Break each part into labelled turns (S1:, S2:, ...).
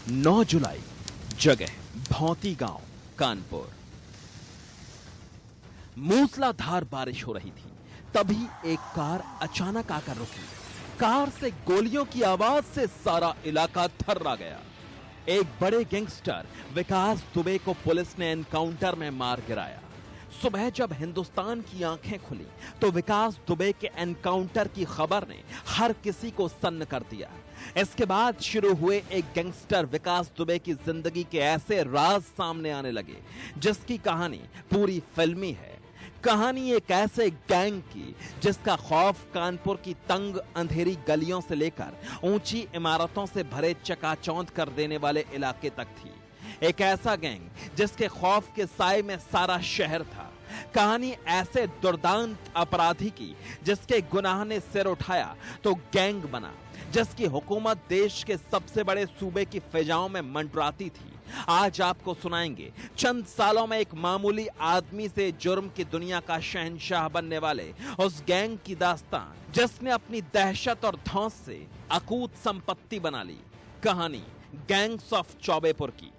S1: 9 जुलाई, जगह भौंती गांव, कानपुर। मूसलाधार बारिश हो रही थी, तभी एक कार अचानक आकर रुकी। कार से गोलियों की आवाज से सारा इलाका थर्रा गया। एक बड़े गैंगस्टर विकास दुबे को पुलिस ने एनकाउंटर में मार गिराया। सुबह जब हिंदुस्तान की आंखें खुली तो विकास दुबे के एनकाउंटर की खबर ने हर किसी को सन्न कर दिया। इसके बाद शुरू हुए एक गैंगस्टर विकास दुबे की जिंदगी के ऐसे राज सामने आने लगे जिसकी कहानी पूरी फिल्मी है। कहानी एक ऐसे गैंग की जिसका खौफ कानपुर की तंग अंधेरी गलियों से लेकर ऊंची इमारतों से भरे चकाचौंध कर देने वाले इलाके तक थी। एक ऐसा गैंग जिसके खौफ के साए में सारा शहर था। कहानी ऐसे दुर्दांत अपराधी की जिसके गुनाह ने सिर उठाया तो गैंग बना, जिसकी हुकूमत देश के सबसे बड़े सूबे की फिजाओं में मंडराती थी। आज आपको सुनाएंगे चंद सालों में एक मामूली आदमी से जुर्म की दुनिया का शहंशाह बनने वाले उस गैंग की दास्तान, जिसने अपनी दहशत और धौंस से अकूत संपत्ति बना ली। कहानी गैंग्स ऑफ चौबेपुर की।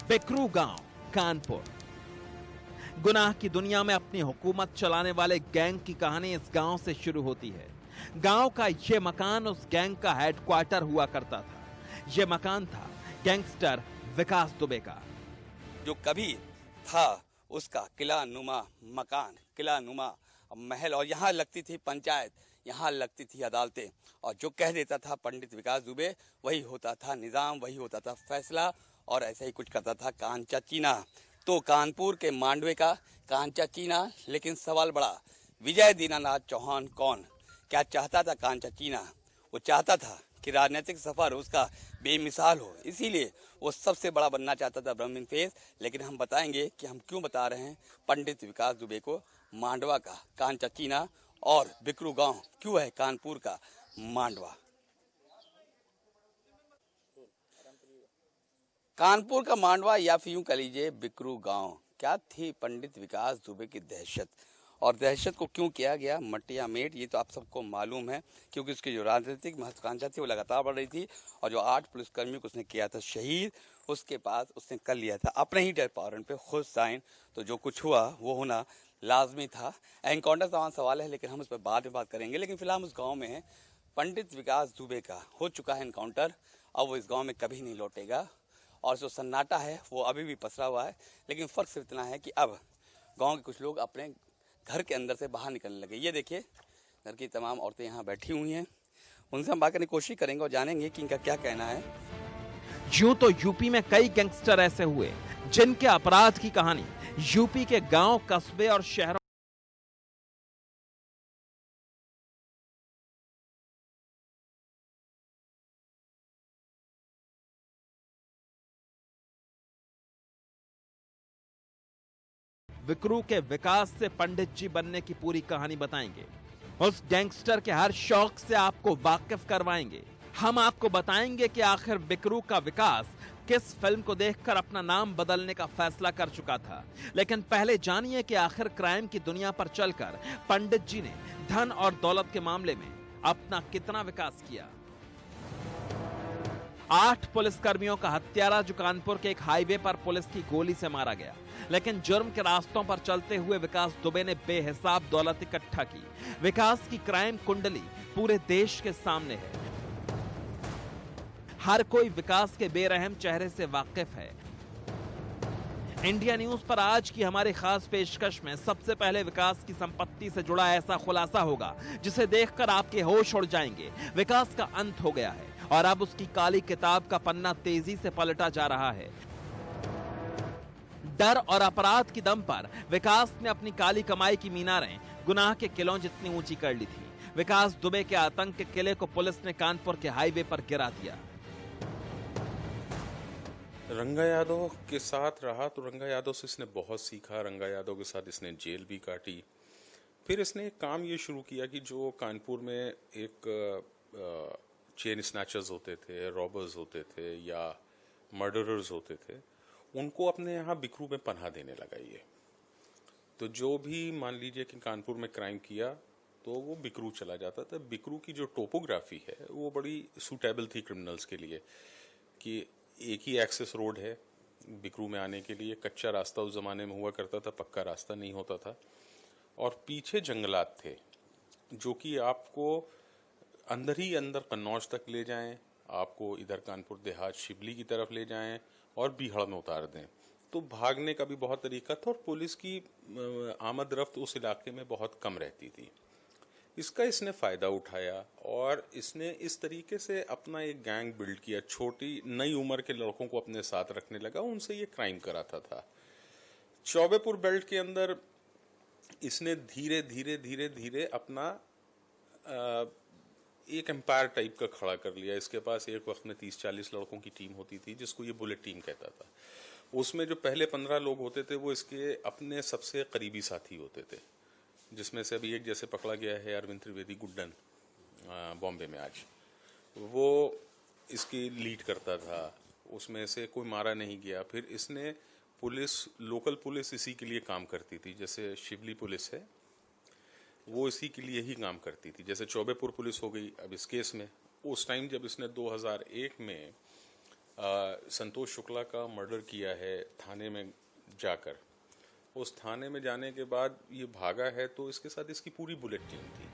S1: बिकरू गांव, कानपुर। गुनाह की दुनिया में अपनी हुकूमत चलाने वाले गैंग की कहानी इस गांव से शुरू होती है। गांव का यह मकान उस गैंग का हेडक्वार्टर हुआ करता था। यह मकान था गैंगस्टर विकास दुबे का,
S2: जो कभी था उसका किला नुमा मकान, किला नुमा महल, और यहाँ लगती थी पंचायत, यहाँ लगती थी अदालतें, और जो कह देता था पंडित विकास दुबे वही होता था निजाम, वही होता था फैसला, और ऐसा ही कुछ करता था कांचा चीना। तो कानपुर के मांडवे का कांचा चीना। लेकिन सवाल बड़ा, विजय दीनानाथ चौहान कौन, क्या चाहता था कांचा चीना? वो चाहता था कि राजनीतिक सफर उसका बेमिसाल हो, इसीलिए वो सबसे बड़ा बनना चाहता था ब्रह्म फेस। लेकिन हम बताएंगे कि हम क्यों बता रहे हैं पंडित विकास दुबे को मांडवा का कांचा चीना, और बिकरू गांव क्यों है कानपुर का मांडवा। कानपुर का मांडवा, या फिर यूं कह लीजिए बिकरू गांव, क्या थी पंडित विकास दुबे की दहशत, और दहशत को क्यों किया गया मटिया मेट, ये तो आप सबको मालूम है, क्योंकि उसकी जो राजनीतिक महत्वाकांक्षा थी वो लगातार बढ़ रही थी। और जो 8 पुलिसकर्मियों को उसने किया था शहीद, उसके पास उसने कर लिया था अपने ही डिपार्टमेंट पे खुद साइन। तो जो कुछ हुआ वो होना लाजमी था। एनकाउंटर तमाम सवाल है, लेकिन हम उस पर बाद में बात करेंगे। लेकिन फिलहाल उस गाँव में है, पंडित विकास दुबे का हो चुका है एनकाउंटर, अब वो इस गाँव में कभी नहीं लौटेगा, और जो सन्नाटा है वो अभी भी पसरा हुआ है। लेकिन फर्क सिर्फ इतना है कि अब गांव के कुछ लोग अपने घर के अंदर से बाहर निकलने लगे। ये देखिए, घर की तमाम औरतें यहाँ बैठी हुई हैं, उनसे हम बात करने की कोशिश करेंगे और जानेंगे कि इनका क्या कहना है।
S1: यूं तो यूपी में कई गैंगस्टर ऐसे हुए जिनके अपराध की कहानी यूपी के गांव, कस्बे और शहरों विकरू के विकास से पंडित जी बनने की पूरी कहानी बताएंगे। उस गैंगस्टर के हर शौक से आपको वाकिफ करवाएंगे। हम आपको बताएंगे कि आखिर बिकरू का विकास किस फिल्म को देखकर अपना नाम बदलने का फैसला कर चुका था। लेकिन पहले जानिए कि आखिर क्राइम की दुनिया पर चलकर पंडित जी ने धन और दौलत के मामले में अपना कितना विकास किया। 8 पुलिसकर्मियों का हत्यारा जो कानपुर के एक हाईवे पर पुलिस की गोली से मारा गया। लेकिन जुर्म के रास्तों पर चलते हुए विकास दुबे ने बेहिसाब दौलत इकट्ठा की। विकास की क्राइम कुंडली पूरे देश के सामने है। हर कोई विकास के बेरहम चेहरे से वाकिफ है। इंडिया न्यूज पर आज की हमारी खास पेशकश में सबसे पहले विकास की संपत्ति से जुड़ा ऐसा खुलासा होगा जिसे देखकर आपके होश उड़ जाएंगे। विकास का अंत हो गया है और अब उसकी काली किताब का पन्ना तेजी से पलटा जा रहा है। डर और अपराध की दम पर विकास ने अपनी काली कमाई की मीनारें गुनाह के किलों जितनी ऊंची कर ली थी। विकास दुबे के आतंक के किले को पुलिस ने कानपुर के हाईवे पर गिरा दिया।
S3: रंगा यादव के साथ रहा तो रंगा यादव से इसने बहुत सीखा। रंगा यादव के साथ इसने जेल भी काटी। फिर इसने एक काम ये शुरू किया कि जो कानपुर में एक चेन स्नैचर्स होते थे, रॉबर्स होते थे या मर्डरर्स होते थे, उनको अपने यहाँ बिकरू में पनाह देने लगा ये। तो जो भी मान लीजिए कि कानपुर में क्राइम किया तो वो बिकरू चला जाता था। बिकरू की जो टोपोग्राफी है वो बड़ी सूटेबल थी क्रिमिनल्स के लिए कि एक ही एक्सेस रोड है बिकरू में आने के लिए। कच्चा रास्ता उस जमाने में हुआ करता था, पक्का रास्ता नहीं होता था। और पीछे जंगलात थे जो कि आपको अंदर ही अंदर कन्नौज तक ले जाएं, आपको इधर कानपुर देहात शिवली की तरफ ले जाएं और बीहड़ में उतार दें। तो भागने का भी बहुत तरीका था और पुलिस की आमद रफ्त उस इलाके में बहुत कम रहती थी। इसका इसने फ़ायदा उठाया और इसने इस तरीके से अपना एक गैंग बिल्ड किया। छोटी नई उम्र के लड़कों को अपने साथ रखने लगा, उनसे ये क्राइम कराता था। चौबेपुर बेल्ट के अंदर इसने धीरे धीरे धीरे धीरे अपना एक एम्पायर टाइप का खड़ा कर लिया। इसके पास एक वक्त में 30-40 लड़कों की टीम होती थी जिसको ये बुलेट टीम कहता था। उसमें जो पहले 15 लोग होते थे वो इसके अपने सबसे करीबी साथी होते थे, जिसमें से अभी एक जैसे पकड़ा गया है अरविंद त्रिवेदी गुड्डन बॉम्बे में आज, वो इसकी लीड करता था। उसमें से कोई मारा नहीं गया। फिर इसने लोकल पुलिस इसी के लिए काम करती थी। जैसे शिवली पुलिस है वो इसी के लिए ही काम करती थी। जैसे चौबेपुर पुलिस हो गई अब इस केस में। उस टाइम जब इसने 2001 में संतोष शुक्ला का मर्डर किया है थाने में जाकर, उस थाने में जाने के बाद ये भागा है तो इसके साथ इसकी पूरी बुलेट टीम थी।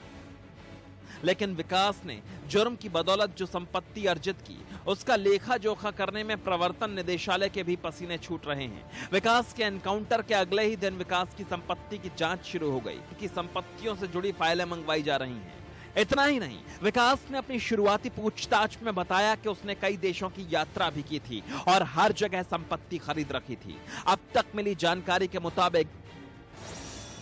S1: लेकिन विकास ने जुर्म की बदौलत जो संपत्ति अर्जित की उसका लेखा जोखा करने में प्रवर्तन निदेशालय के भी पसीने छूट रहे हैं। विकास के एनकाउंटर के अगले ही दिन विकास की संपत्ति की जांच शुरू हो गई कि संपत्तियों से जुड़ी फाइलें मंगवाई जा रही हैं। इतना ही नहीं, विकास ने अपनी शुरुआती पूछताछ में बताया कि उसने कई देशों की यात्रा भी की थी और हर जगह संपत्ति खरीद रखी थी। अब तक मिली जानकारी के मुताबिक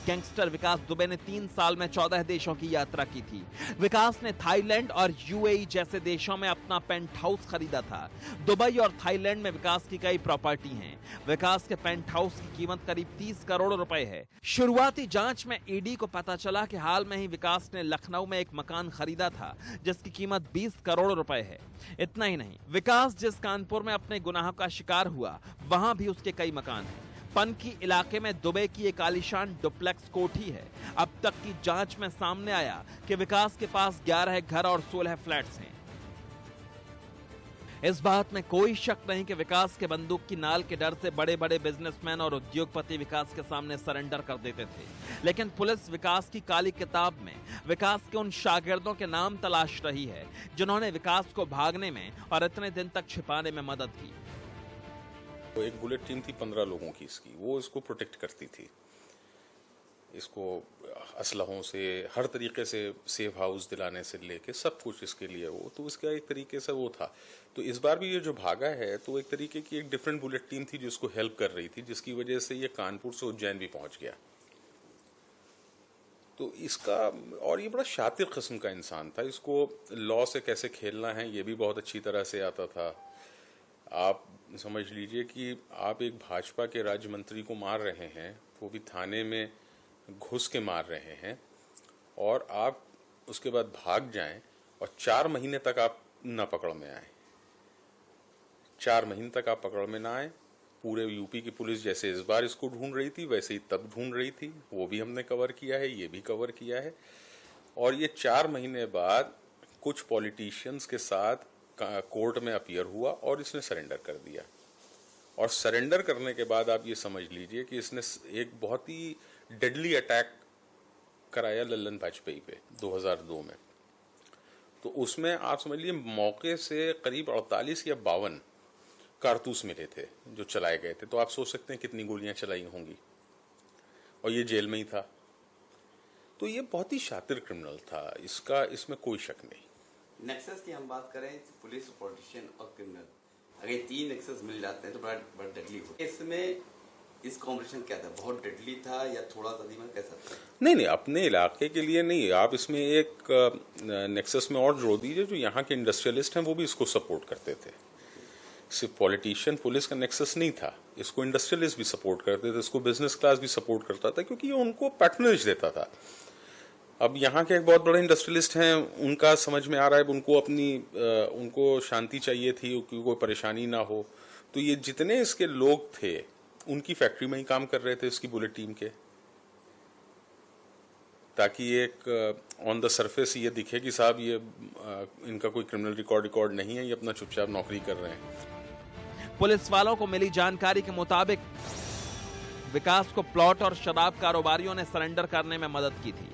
S1: गैंगस्टर विकास दुबे ने 3 साल में 14 देशों की यात्रा की थी। विकास ने थाईलैंड और यूएई जैसे देशों में अपना पेंट हाउस खरीदा था। दुबई और थाईलैंड में विकास की कई प्रॉपर्टी हैं। विकास के पेंट हाउस की कीमत करीब 30 करोड़ रुपए है। शुरुआती जांच में ईडी को पता चला कि हाल में ही विकास ने लखनऊ में एक मकान खरीदा था जिसकी कीमत 20 करोड़ रुपए है। इतना ही नहीं, विकास जिस कानपुर में अपने गुनाहों का शिकार हुआ वहां भी उसके कई मकान हैं। पनकी इलाके में दुबे की एक आलीशान डुप्लेक्स कोठी है। अब तक की जांच में सामने आया कि विकास के पास 11 घर और 16 फ्लैट्स हैं। इस बात में कोई शक नहीं कि विकास के बंदूक की नाल के डर से बड़े बड़े बिजनेसमैन और उद्योगपति विकास के सामने सरेंडर कर देते थे। लेकिन पुलिस विकास की काली किताब में विकास के उन शागिर्दों के नाम तलाश रही है जिन्होंने विकास को भागने में और इतने दिन तक छिपाने में मदद की।
S3: तो एक बुलेट टीम थी 15 लोगों की इसकी, वो इसको प्रोटेक्ट करती थी। इसको असलहों से हर तरीके से सेफ हाउस दिलाने से लेके सब कुछ इसके लिए वो तो इसका एक तरीके से वो था। तो इस बार भी ये जो भागा है तो एक तरीके की एक डिफरेंट बुलेट टीम थी जो इसको हेल्प कर रही थी, जिसकी वजह से ये कानपुर से उज्जैन भी पहुंच गया। तो इसका और ये बड़ा शातिर किस्म का इंसान था। इसको लॉ से कैसे खेलना है ये भी बहुत अच्छी तरह से आता था। आप समझ लीजिए कि आप एक भाजपा के राज्य मंत्री को मार रहे हैं, वो भी थाने में घुस के मार रहे हैं, और आप उसके बाद भाग जाएं और 4 महीने तक आप न पकड़ में आए। 4 महीने तक आप पकड़ में ना आए। पूरे यूपी की पुलिस जैसे इस बार इसको ढूंढ रही थी वैसे ही तब ढूंढ रही थी, वो भी हमने कवर किया है, ये भी कवर किया है। और ये 4 महीने बाद कुछ पॉलिटिशियंस के साथ कोर्ट में अपीयर हुआ और इसने सरेंडर कर दिया। और सरेंडर करने के बाद आप ये समझ लीजिए कि इसने एक बहुत ही डेडली अटैक कराया लल्लन वाजपेयी पे 2002 में। तो उसमें आप समझ लीजिए मौके से करीब 48 या 52 कारतूस मिले थे जो चलाए गए थे। तो आप सोच सकते हैं कितनी गोलियां चलाई होंगी, और ये जेल में ही था। तो ये बहुत ही शातिर क्रिमिनल था, इसमें कोई शक नहीं।
S2: नेक्सस की हम बात करें, पुलिस, पॉलिटिशियन और क्रिमिनल, अगर 3 नेक्सस मिल जाते हैं तो बड़ा डेडली होता है। इसमें इस कॉम्बिनेशन क्या था, बहुत डेडली था या थोड़ा सा धीमा, कैसा था?
S3: नहीं, अपने इलाके के लिए नहीं। आप इसमें एक नेक्सस में और जोड़ दीजिए, जो यहाँ के इंडस्ट्रियलिस्ट हैं वो भी इसको सपोर्ट करते थे। सिर्फ पॉलिटिशियन पुलिस का नेक्सस नहीं था, इसको इंडस्ट्रियलिस्ट भी सपोर्ट करते थे, इसको बिजनेस क्लास भी सपोर्ट करता था, क्योंकि ये उनको पैट्रनेज देता था। अब यहाँ के एक बहुत बड़े इंडस्ट्रियलिस्ट हैं, उनका समझ में आ रहा है उनको शांति चाहिए थी, कोई परेशानी ना हो, तो ये जितने इसके लोग थे उनकी फैक्ट्री में ही काम कर रहे थे, इसकी बुलेट टीम के, ताकि एक ऑन द सरफेस ये दिखे कि साहब ये इनका कोई क्रिमिनल रिकॉर्ड नहीं है, ये अपना चुपचाप नौकरी कर रहे हैं।
S1: पुलिस वालों को मिली जानकारी के मुताबिक विकास को प्लॉट और शराब कारोबारियों ने सरेंडर करने में मदद की थी।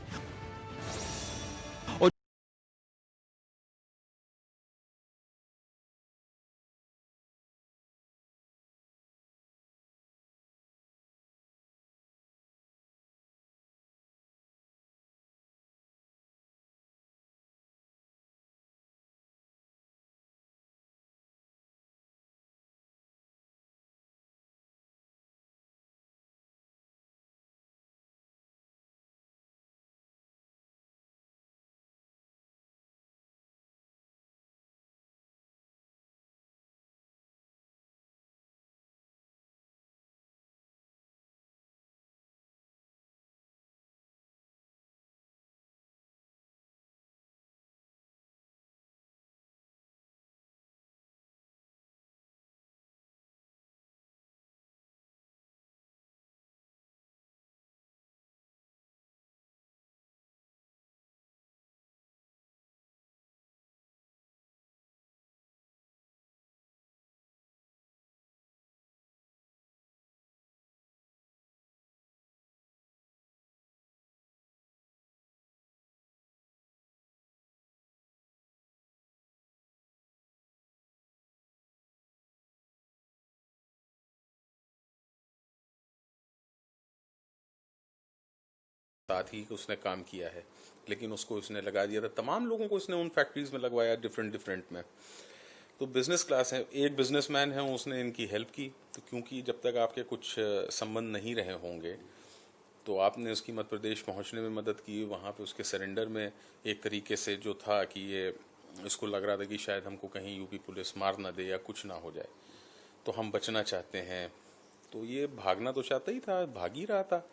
S3: साथ ही उसने काम किया है, लेकिन उसको इसने लगा दिया था, तमाम लोगों को इसने उन फैक्ट्रीज में लगवाया, डिफरेंट में। तो बिजनेस क्लास है, एक बिजनेसमैन है, उसने इनकी हेल्प की, तो क्योंकि जब तक आपके कुछ संबंध नहीं रहे होंगे तो आपने उसकी मध्य प्रदेश पहुंचने में मदद की, वहाँ पे उसके सरेंडर में एक तरीके से जो था कि ये इसको लग रहा था कि शायद हमको कहीं यूपी पुलिस मार ना दे या कुछ ना हो जाए, तो हम बचना चाहते हैं, तो ये भागना तो चाहता ही था, भाग ही रहा था।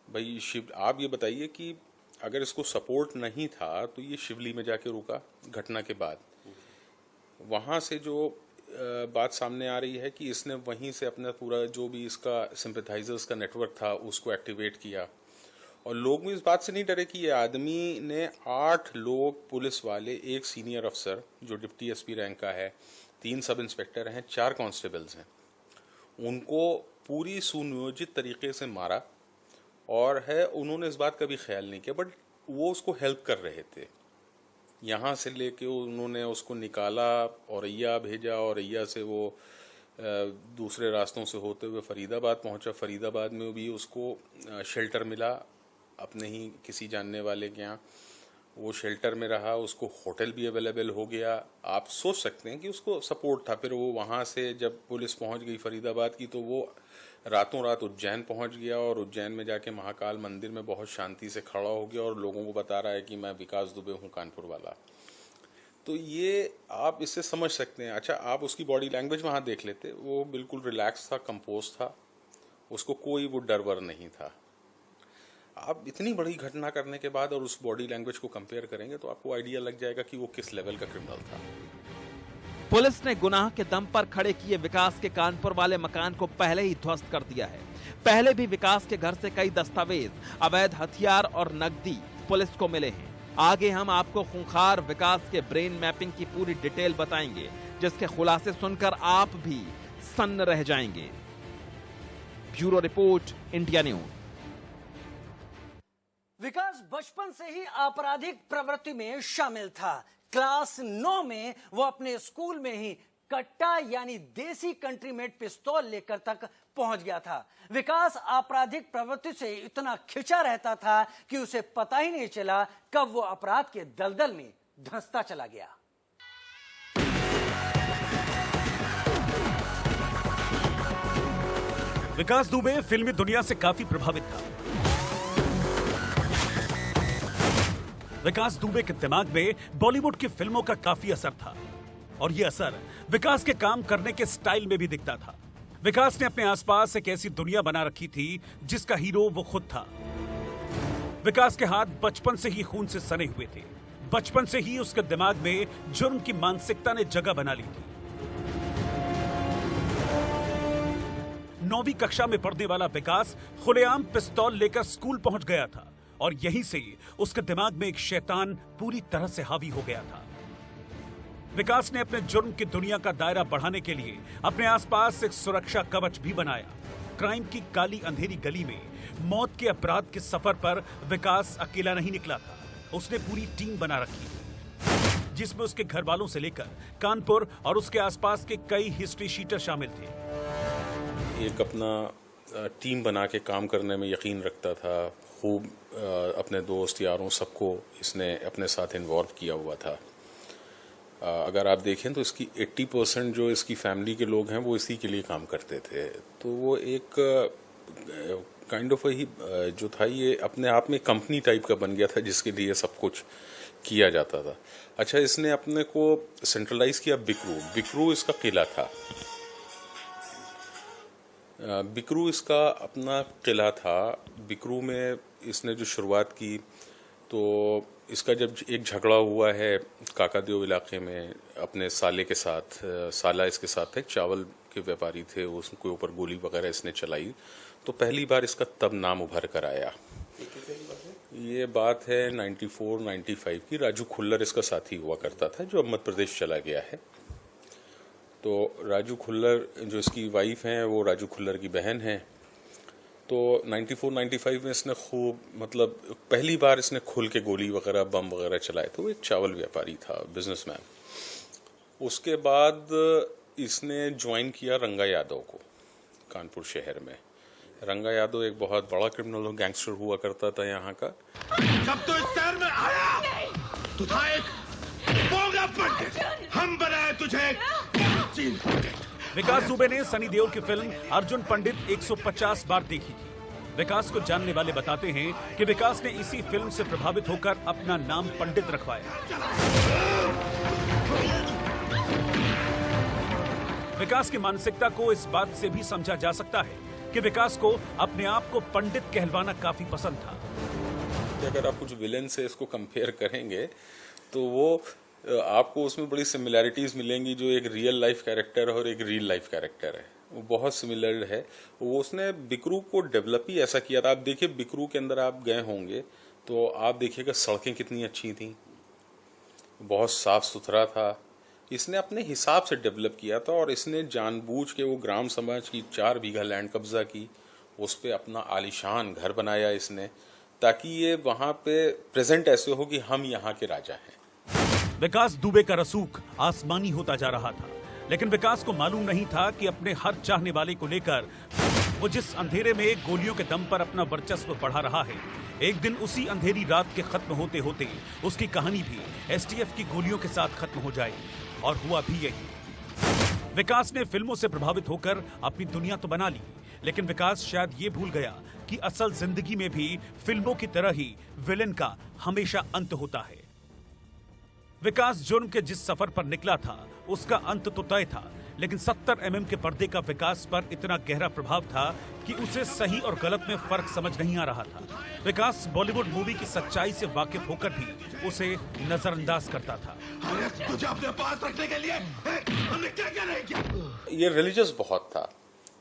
S3: भाई आप ये बताइए कि अगर इसको सपोर्ट नहीं था तो ये शिवली में जाके रुका घटना के बाद। वहाँ से जो बात सामने आ रही है कि इसने वहीं से अपना पूरा जो भी इसका सिंपैथाइजर्स का नेटवर्क था उसको एक्टिवेट किया, और लोग भी इस बात से नहीं डरे कि ये आदमी ने 8 लोग पुलिस वाले, एक सीनियर अफसर जो डिप्टी एसपी रैंक का है, 3 सब इंस्पेक्टर हैं, 4 कांस्टेबल्स हैं, उनको पूरी सुनियोजित तरीके से मारा। और है उन्होंने इस बात का भी ख्याल नहीं किया, बट वो उसको हेल्प कर रहे थे। यहाँ से लेके उन्होंने उसको निकाला, औरैया भेजा, औरैया से वो दूसरे रास्तों से होते हुए फरीदाबाद पहुंचा। फरीदाबाद में भी उसको शेल्टर मिला अपने ही किसी जानने वाले के यहाँ, वो शेल्टर में रहा, उसको होटल भी अवेलेबल हो गया। आप सोच सकते हैं कि उसको सपोर्ट था। फिर वो वहाँ से जब पुलिस पहुँच गई फरीदाबाद की, तो वो रातों रात उज्जैन पहुंच गया, और उज्जैन में जाके महाकाल मंदिर में बहुत शांति से खड़ा हो गया और लोगों को बता रहा है कि मैं विकास दुबे हूं, कानपुर वाला। तो ये आप इससे समझ सकते हैं। अच्छा, आप उसकी बॉडी लैंग्वेज वहां देख लेते, वो बिल्कुल रिलैक्स था, कंपोज था, उसको कोई वो डर वर नहीं था। आप इतनी बड़ी घटना करने के बाद और उस बॉडी लैंग्वेज को कंपेयर करेंगे तो आपको आइडिया लग जाएगा कि वो किस लेवल का क्रिमिनल था।
S1: पुलिस ने गुनाह के दम पर खड़े किए विकास के कानपुर वाले मकान को पहले ही ध्वस्त कर दिया है। पहले भी विकास के घर से कई दस्तावेज, अवैध हथियार और नकदी पुलिस को मिले हैं। आगे हम आपको खूंखार विकास के ब्रेन मैपिंग की पूरी डिटेल बताएंगे, जिसके खुलासे सुनकर आप भी सन्न रह जाएंगे। Bureau report, India news.
S4: Vikas बचपन से ही आपराधिक प्रवृत्ति में शामिल था। क्लास 9 में वो अपने स्कूल में ही कट्टा यानी देसी कंट्री मेड पिस्तौल लेकर तक पहुंच गया था। विकास आपराधिक प्रवृत्ति से इतना खिंचा रहता था कि उसे पता ही नहीं चला कब वो अपराध के दलदल में धंसता चला गया।
S5: विकास दुबे फिल्मी दुनिया से काफी प्रभावित था। विकास दुबे के दिमाग में बॉलीवुड की फिल्मों का काफी असर था और यह असर विकास के काम करने के स्टाइल में भी दिखता था। विकास ने अपने आसपास एक ऐसी दुनिया बना रखी थी जिसका हीरो वो खुद था। विकास के हाथ बचपन से ही खून से सने हुए थे। बचपन से ही उसके दिमाग में जुर्म की मानसिकता ने जगह बना ली थी। 9वीं कक्षा में पढ़ने वाला विकास खुलेआम पिस्तौल लेकर स्कूल पहुंच गया था और यहीं से उसके दिमाग में एक शैतान पूरी तरह से हावी हो गया था। विकास ने अपने जुर्म की दुनिया का दायरा बढ़ाने के लिए अपने आसपास एक सुरक्षा कवच भी बनाया। क्राइम की काली अंधेरी गली में मौत के अपराध के सफर पर विकास अकेला नहीं निकला था। उसने पूरी टीम बना रखी थी जिसमें उसके घर वालों से लेकर कानपुर और उसके आसपास के कई हिस्ट्री शीटर शामिल थे।
S3: एक अपना टीम बना के काम करने में यकीन रखता था। खूब अपने दोस्त यारों सबको इसने अपने साथ इन्वॉल्व किया हुआ था। अगर आप देखें तो इसकी 80% जो इसकी फैमिली के लोग हैं वो इसी के लिए काम करते थे। तो वो एक काइंड ऑफ ही जो था, ये अपने आप में कंपनी टाइप का बन गया था जिसके लिए सब कुछ किया जाता था। अच्छा, इसने अपने को सेंट्रलाइज किया बिकरू इसका किला था। बिकरू इसका अपना किला था। बिकरू में इसने जो शुरुआत की, तो इसका जब एक झगड़ा हुआ है काकादेव इलाके में अपने साले के साथ, साला इसके साथ था, एक चावल के व्यापारी थे, उसके ऊपर गोली वगैरह इसने चलाई, तो पहली बार इसका तब नाम उभर कर आया। ये बात है 94-95 की। राजू खुल्लर इसका साथी हुआ करता था जो अब मध्य प्रदेश चला गया है। तो राजू खुल्लर जो इसकी वाइफ हैं वो राजू खुल्लर की बहन है। तो 94-95 में इसने खूब, मतलब पहली बार इसने खुल के गोली वगैरह बम वगैरह चलाए। तो वो एक चावल व्यापारी था, बिजनेसमैन। उसके बाद इसने ज्वाइन किया रंगा यादव को कानपुर शहर में। रंगा यादव एक बहुत बड़ा क्रिमिनल गैंगस्टर हुआ करता था यहाँ का।
S6: जब तू इस शहर में आया तू था एक बोंगा पंडित, हम बनाए तुझे
S5: विकास दुबे ने सनी देओल की फिल्म अर्जुन पंडित 150 बार देखी थी। विकास को जानने वाले बताते हैं कि विकास ने इसी फिल्म से प्रभावित होकर अपना नाम पंडित रखवाया। विकास की मानसिकता को इस बात से भी समझा जा सकता है कि विकास को अपने आप को पंडित कहलवाना काफी पसंद था।
S3: अगर आप कुछ विलेन से इसको कंपेयर करेंगे तो वो आपको उसमें बड़ी सिमिलैरिटीज मिलेंगी। जो एक रियल लाइफ कैरेक्टर है और एक रियल लाइफ कैरेक्टर है, वो बहुत सिमिलर है। वो उसने बिकरू को डेवलप ही ऐसा किया था। आप देखिए बिकरू के अंदर आप गए होंगे तो आप देखिएगा सड़कें कितनी अच्छी थी, बहुत साफ सुथरा था। इसने अपने हिसाब से डेवलप किया था और इसने जानबूझ के वो ग्राम समाज की 4 बीघा लैंड कब्जा की, उस पर अपना आलीशान घर बनाया इसने, ताकि ये वहां पे प्रेजेंट ऐसे हो कि हम यहाँ के राजा हैं।
S5: विकास दुबे का रसूख आसमानी होता जा रहा था, लेकिन विकास को मालूम नहीं था कि अपने हर चाहने वाले को लेकर वो जिस अंधेरे में गोलियों के दम पर अपना वर्चस्व बढ़ा रहा है, एक दिन उसी अंधेरी रात के खत्म होते होते उसकी कहानी भी एसटीएफ की गोलियों के साथ खत्म हो जाएगी। और हुआ भी यही। विकास ने फिल्मों से प्रभावित होकर अपनी दुनिया तो बना ली, लेकिन विकास शायद ये भूल गया कि असल जिंदगी में भी फिल्मों की तरह ही विलेन का हमेशा अंत होता है। विकास जुर्म के जिस सफर पर निकला था उसका अंत तो तय था, लेकिन 70 mm के पर्दे का विकास पर इतना गहरा प्रभाव था कि उसे सही और गलत में फर्क समझ नहीं आ रहा था। विकास बॉलीवुड मूवी की सच्चाई से वाकिफ होकर भी उसे नजरअंदाज करता था।
S6: तुझे अपने पास रखने के लिए हमने क्या नहीं किया।
S3: ये रिलीजियस बहुत था,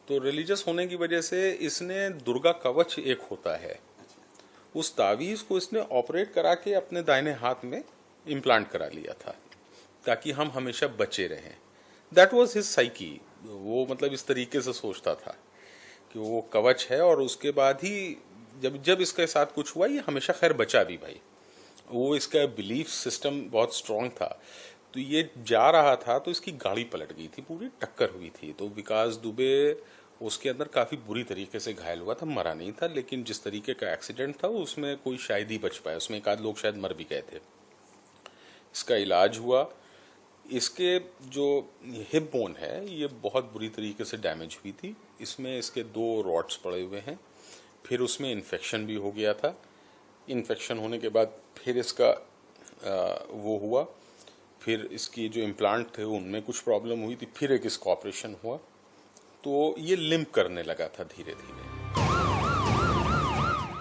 S3: तो रिलीजियस होने की वजह से इसने दुर्गा कवच एक होता है, उस तावीज को इसने ऑपरेट करा के अपने दाहिने हाथ में इम्प्लांट करा लिया था ताकि हम हमेशा बचे रहें। That was his psyche. वो मतलब इस तरीके से सोचता था कि वो कवच है और उसके बाद ही जब इसके साथ कुछ हुआ ये हमेशा खैर बचा भी भाई। वो इसका बिलीफ सिस्टम बहुत स्ट्रांग था। तो ये जा रहा था तो इसकी गाड़ी पलट गई थी, पूरी टक्कर हुई थी। तो विकास दुबे उसके अंदर काफी बुरी तरीके से घायल हुआ था, मरा नहीं था, लेकिन जिस तरीके का एक्सीडेंट था उसमें कोई शायद ही बच पाया। उसमें एक आध लोग शायद मर भी गए थे। इसका इलाज हुआ। इसके जो हिप बोन है ये बहुत बुरी तरीके से डैमेज हुई थी। इसमें इसके 2 रॉड्स पड़े हुए हैं। फिर उसमें इन्फेक्शन भी हो गया था। इन्फेक्शन होने के बाद फिर इसका वो हुआ, फिर इसकी जो इम्प्लांट थे उनमें कुछ प्रॉब्लम हुई थी, फिर एक इसका ऑपरेशन हुआ, तो ये लिम्प करने लगा था धीरे धीरे।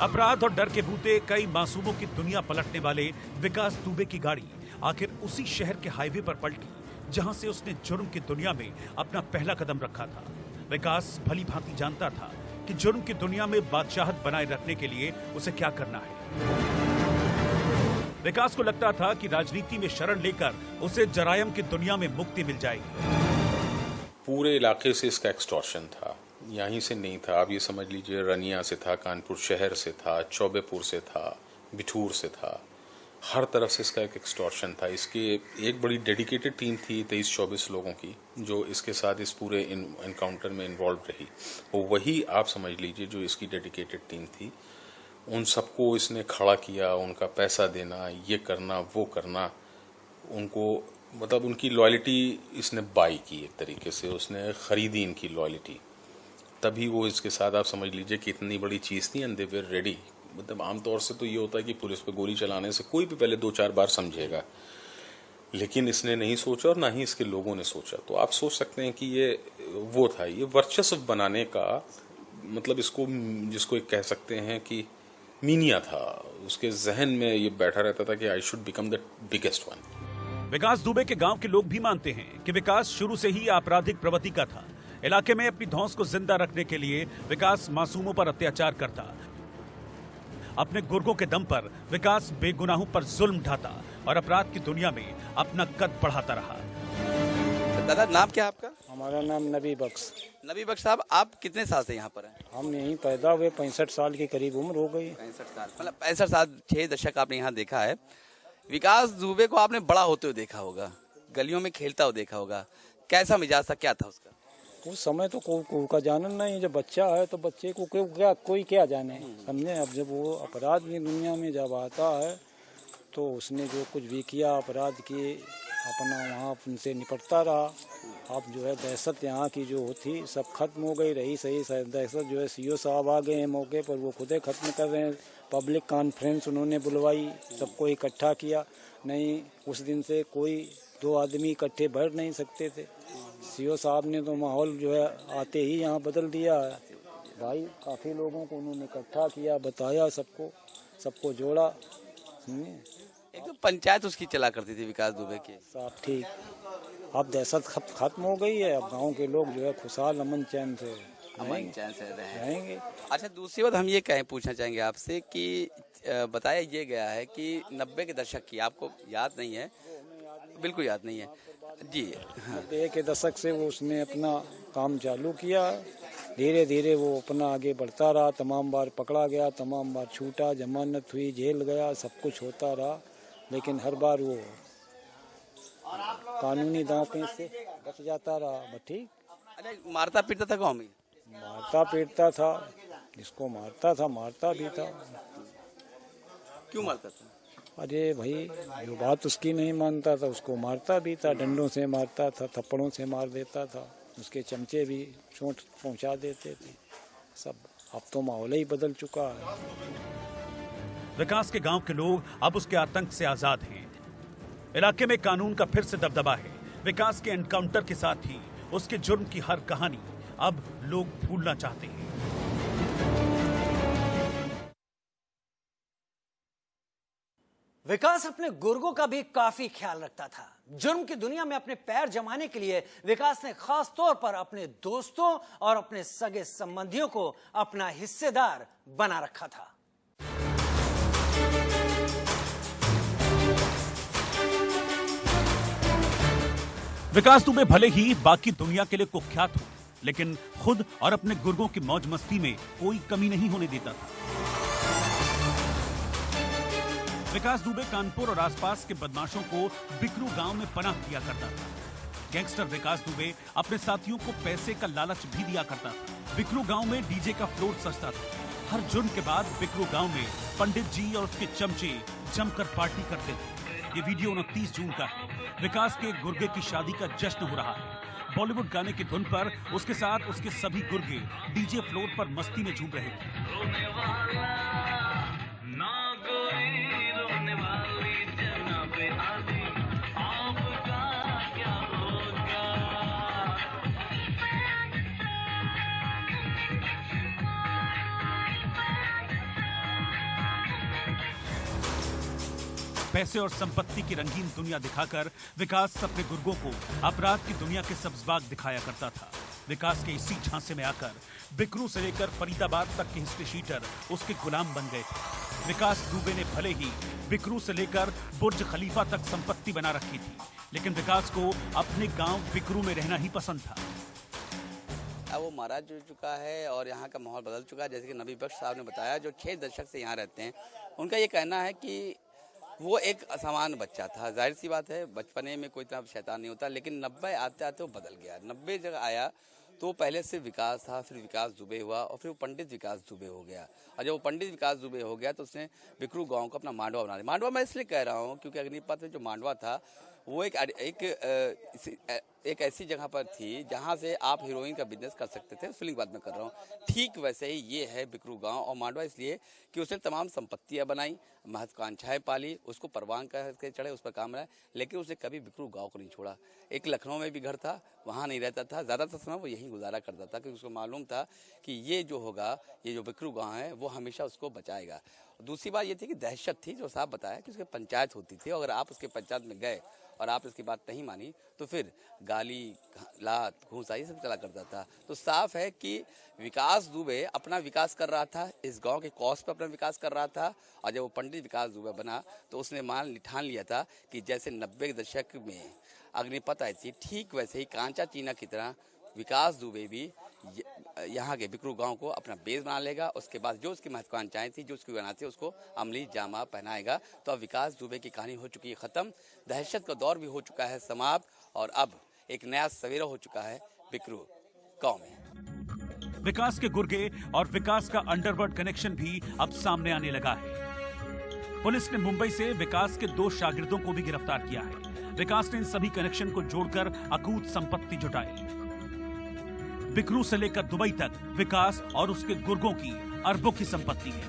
S5: अपराध और डर के भूते कई मासूमों की दुनिया पलटने वाले विकास दुबे की गाड़ी आखिर उसी शहर के हाईवे पर पलटी जहां से उसने जुर्म की दुनिया में अपना पहला कदम रखा था। विकास भली भांति जानता था कि जुर्म की दुनिया में बादशाहत बनाए रखने के लिए उसे क्या करना है। विकास को लगता था कि राजनीति में शरण लेकर उसे जरायम की दुनिया में मुक्ति मिल जाएगी।
S3: पूरे इलाके से इसका एक्सटॉर्शन था, यहीं से नहीं था। आप ये समझ लीजिए रनिया से था, कानपुर शहर से था, चौबेपुर से था, बिठूर से था, हर तरफ से इसका एक एक्सटॉर्शन था। इसकी एक बड़ी डेडिकेटेड टीम थी 23-24 लोगों की जो इसके साथ इस पूरे एनकाउंटर में इन्वॉल्व रही। वो वही आप समझ लीजिए जो इसकी डेडिकेटेड टीम थी। उन सबको इसने खड़ा किया, उनका पैसा देना, ये करना वो करना, उनको मतलब उनकी लॉयल्टी इसने बाई की, एक तरीके से उसने खरीदी इनकी लॉयल्टी। तभी वो इसके साथ आप समझ लीजिए कि इतनी बड़ी चीज़ थी एंड दे वर रेडी। मतलब आमतौर से तो ये होता है कि पुलिस पे गोली चलाने से कोई भी पहले 2-4 बार समझेगा, लेकिन इसने नहीं सोचा और ना ही इसके लोगों ने सोचा। तो आप सोच सकते हैं कि ये वो था, ये वर्चस्व बनाने का मतलब इसको जिसको एक कह सकते हैं कि मीनिया था। उसके जहन में ये बैठा रहता था कि I should become the biggest one.
S5: Vikas Dubey के गांव के लोग भी मानते हैं कि विकास शुरू से ही आपराधिक प्रवृत्ति का था। इलाके में अपनी धौंस को जिंदा रखने के लिए विकास मासूमों पर अत्याचार करता। अपने गुर्गों के दम पर विकास बेगुनाहों पर जुल्म ढाता और अपराध की दुनिया में अपना कद बढ़ाता रहा।
S2: दादा नाम क्या है आपका?
S7: हमारा नाम नबी बख्श।
S2: नबी बख्श साहब, आप कितने साल से यहाँ पर हैं?
S7: हम यहीं पैदा हुए, 65 साल के करीब उम्र हो गई।
S2: 65 साल, मतलब 65 साल, 6 दशक आपने यहाँ देखा है। विकास दुबे को आपने बड़ा होते हुए देखा होगा, गलियों में खेलता हुआ देखा होगा। कैसा मिजाज था, क्या था उसका?
S7: उस समय तो कोई का जानन नहीं, जब बच्चा है तो बच्चे को कोई क्या जाने, समझे। अब जब वो अपराध की दुनिया में जब आता है तो उसने जो कुछ भी किया अपराध किए, अपना वहाँ उनसे निपटता रहा। अब जो है दहशत यहाँ की जो थी सब खत्म हो गई रही। सही दहशत जो है सीओ साहब आ गए हैं मौके पर, वो खुद ही खत्म कर रहे हैं। पब्लिक कॉन्फ्रेंस उन्होंने बुलवाई, सबको इकट्ठा किया। नहीं, उस दिन से कोई 2 आदमी इकट्ठे बैठ नहीं सकते थे। सीओ साहब ने तो माहौल जो है आते ही यहाँ बदल दिया है भाई। काफ़ी लोगों को उन्होंने इकट्ठा किया, बताया, सबको जोड़ा।
S2: एक तो पंचायत उसकी चला करती थी विकास दुबे की।
S7: साहब ठीक, अब दहशत खत्म हो गई है। अब गांव के लोग जो है खुशहाल अमन चैन से रहेंगे।
S2: अच्छा, दूसरी बात हम ये पूछना चाहेंगे आपसे कि बताया ये गया है कि 90 के दशक की, आपको याद नहीं है? बिल्कुल याद नहीं है जी।
S7: 90 के दशक से वो उसने अपना काम चालू किया। धीरे धीरे वो अपना आगे बढ़ता रहा। तमाम बार पकड़ा गया, तमाम बार छूटा, जमानत हुई, जेल गया, सब कुछ होता रहा, लेकिन हर बार वो कानूनी दांव पेच से बच जाता रहा। बस ठीक।
S2: अरे मारता पीटता था गाँव में?
S7: मारता पीटता था, जिसको मारता था मारता भी था।
S2: क्यों मारता था?
S7: अरे भाई, जो बात उसकी नहीं मानता था उसको मारता भी था, डंडों से मारता था, थप्पड़ों से मार देता था, उसके चमचे भी चोट पहुंचा देते थे सब। अब तो माहौल ही बदल चुका है।
S5: विकास के गांव के लोग अब उसके आतंक से आजाद हैं। इलाके में कानून का फिर से दबदबा है। विकास के एनकाउंटर के साथ ही उसके जुर्म की हर कहानी अब लोग भूलना चाहते हैं।
S4: विकास अपने गुर्गों का भी काफी ख्याल रखता था। जुर्म की दुनिया में अपने पैर जमाने के लिए विकास ने खास तौर पर अपने दोस्तों और अपने सगे संबंधियों को अपना हिस्सेदार बना रखा था।
S5: विकास दुबे भले ही बाकी दुनिया के लिए कुख्यात हो, लेकिन खुद और अपने गुर्गों की मौज मस्ती में कोई कमी नहीं होने देता था। विकास दुबे कानपुर और आसपास के बदमाशों को बिकरू गांव में पनाह दिया करता था। गैंगस्टर विकास दुबे अपने साथियों को पैसे का लालच भी दिया करता था। बिकरू गांव में डीजे का फ्लोर सजता था। हर जुर्म के बाद बिकरू गांव में पंडित जी और उसके चमचे जमकर पार्टी करते थे। ये वीडियो 29 जून का है। विकास के गुर्गे की शादी का जश्न हो रहा है। बॉलीवुड गाने की धुन पर उसके साथ उसके सभी गुर्गे डीजे फ्लोर पर मस्ती में झूम रहे थे। पैसे और संपत्ति की रंगीन दुनिया दिखाकर विकास अपने गुर्गों को अपराध की दुनिया के सब्जबाग दिखाया करता था। विकास के इसी झांसे में आकर बिकरू से लेकर फरीदाबाद तक के हिस्ट्री शीटर उसके गुलाम बन गए थे। विकास दुबे ने भले ही बिकरू से लेकर बुर्ज खलीफा तक संपत्ति बना रखी थी, लेकिन विकास को अपने गांव बिकरू में रहना ही पसंद था।
S2: अब वो मारा जा चुका है और यहाँ का माहौल बदल चुका है। जैसे कि नबी बख्श साहब ने बताया, जो 6 दशक से यहाँ रहते हैं, उनका ये कहना है कि वो एक असामान्य बच्चा था। जाहिर सी बात है, बचपने में कोई इतना शैतान नहीं होता, लेकिन 90 आते आते वो बदल गया। 90 जब आया तो पहले सिर्फ विकास था, फिर विकास दुबे हुआ और फिर वो पंडित विकास दुबे हो गया। और जब वो पंडित विकास दुबे हो गया तो उसने बिकरू गांव को अपना मांडवा बना दिया। मांडवा मैं इसलिए कह रहा हूँ क्योंकि अग्निपथ में जो मांडवा था वो एक ऐसी जगह पर थी जहाँ से आप हीरोइन का बिजनेस कर सकते थे। फिल्म बात में कर रहा हूँ। ठीक वैसे ही ये है बिकरू गांव और मांडवा, इसलिए कि उसने तमाम संपत्तियाँ बनाई, महत्वाकांक्षाएं पाली, उसको परवान करके चढ़े, उस पर काम रहा, लेकिन उसने कभी बिकरू गांव को नहीं छोड़ा। एक लखनऊ में भी घर था, वहाँ नहीं रहता था, ज़्यादातर समय वो यहीं गुजारा करता था क्योंकि उसको मालूम था कि ये जो होगा, ये जो बिकरू गांव है वो हमेशा उसको बचाएगा। दूसरी बात ये थी कि दहशत थी, जो साहब बताया कि उसकी पंचायत होती थी, अगर आप उसके पंचायत में गए और आप इसकी बात नहीं मानी तो फिर गाली, लात, घूसा ये सब चला करता था। तो साफ है कि विकास दुबे अपना विकास कर रहा था, इस गांव के कॉस्ट पर अपना विकास कर रहा था। और जब वो पंडित विकास दुबे बना तो उसने ठान लिया था कि जैसे 90 के दशक में अग्निपथ आई थी, ठीक वैसे ही कांचा चीना की तरह विकास दुबे भी यहाँ के बिकरू गांव को अपना बेस बना लेगा। उसके बाद जो उसकी महत्वाकांक्षाएं थी, जो उसकी बना थी, उसको अमली जामा पहनाएगा। तो अब विकास दुबे की कहानी हो चुकी है खत्म, दहशत का दौर भी हो चुका है समाप्त और अब एक नया सवेरा हो चुका है बिकरू गांव में।
S5: विकास के गुर्गे और विकास का अंडरवर्ल्ड कनेक्शन भी अब सामने आने लगा है। पुलिस ने मुंबई से विकास के 2 शागिर्दों को भी गिरफ्तार किया है। विकास ने इन सभी कनेक्शन को जोड़कर अकूत संपत्ति जुटाई। बिकरू से लेकर दुबई तक विकास और उसके गुर्गों की अरबों की संपत्ति है।